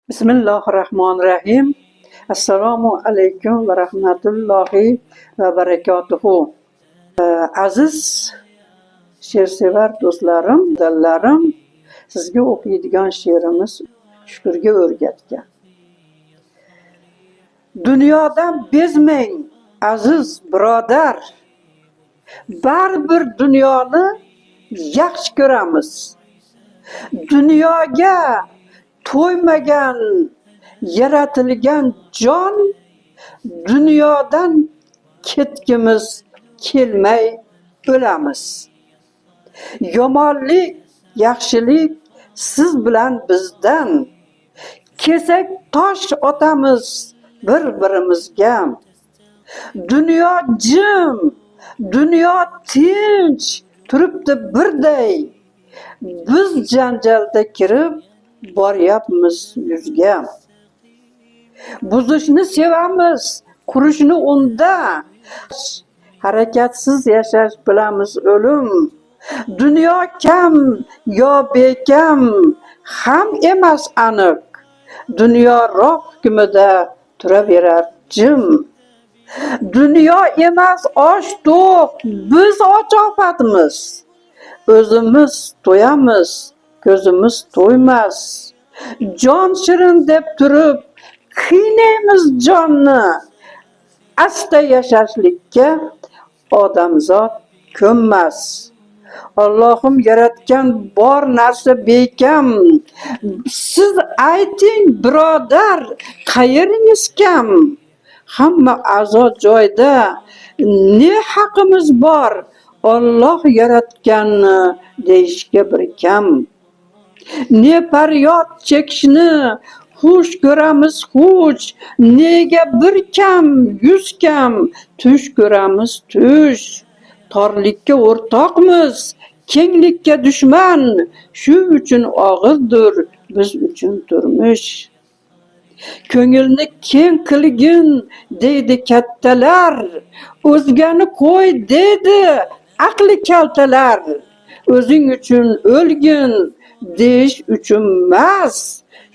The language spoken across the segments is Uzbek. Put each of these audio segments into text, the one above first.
Bismillahirrahmanirrahim. Assalomu alaykum va rahmatullohi va barakatuhu. Aziz she'rsevar do'stlarim, dallarim, sizga o'qiydigan she'rimiz Shukurga o'rgatgan. Dunyodan bezmang aziz birodar, baribir dunyoni yaxshi ko'ramiz. Dunyoga to'ymagan yaratilgan jon, dunyodan ketgimiz kelmay o'lamiz. Yomonlik, yaxshilik siz bilan bizdan, kesak tosh otamiz bir-birimizga. Dunyo jim, dunyo tinch turibdi birday, biz janjalda kirib boryapmiz yuzga. Buzishni sevamiz, qurishni unda, harakatsiz yashash bilamiz o'lim. Dunyo kam yo bekam ham emas aniq, dunyo roh hukmida turaverar jim. Dunyo emas osh to'q, biz och-ofatmiz. O'zimiz to'yamiz, ko'zimiz to'ymas. Jon shirin deb turib qiynaymiz jonni. Asta yashashlikka odamzod ko'nmas. Allohim yaratgan bor narsa bekam. Siz ayting birodar, qayeringiz kam? Hamma a'zo joyda, ne haqimiz bor Alloh yaratganni deyishga bir kam. Ne faryod chekishni xush ko'ramiz xush, nega bir kam, 100 kam tush ko'ramiz tush. Torlikka o'rtoqmiz, kenglikka dushman, shu uchun og'irdir biz uchun turmush. Ko'ngilni keng qilgin deydi kattalar, o'zgani qo'y deydi aqli kaltalar. O'zing uchun o'lgin deyish uchun emas,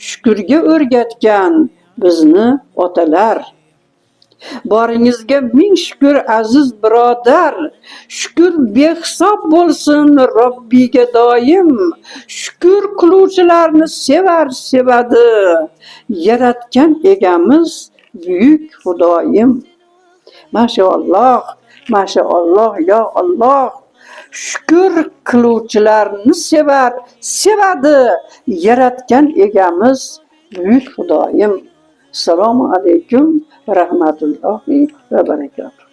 shukurga o'rgatgan bizni otalar. Boringizga ming shukur aziz birodar, shukur behisob bo'lsin Robbiga doim. Shukur qiluvchilarni sevar sevadi, yaratgan egamiz buyuk Xudoyim. Mashaalloh, mashaalloh ya Alloh. Shukur qiluvchilarni sevar sevadi, yaratgan egamiz buyuk Xudoyim. Assalomu alaykum va rahmatullohi va barakatuh.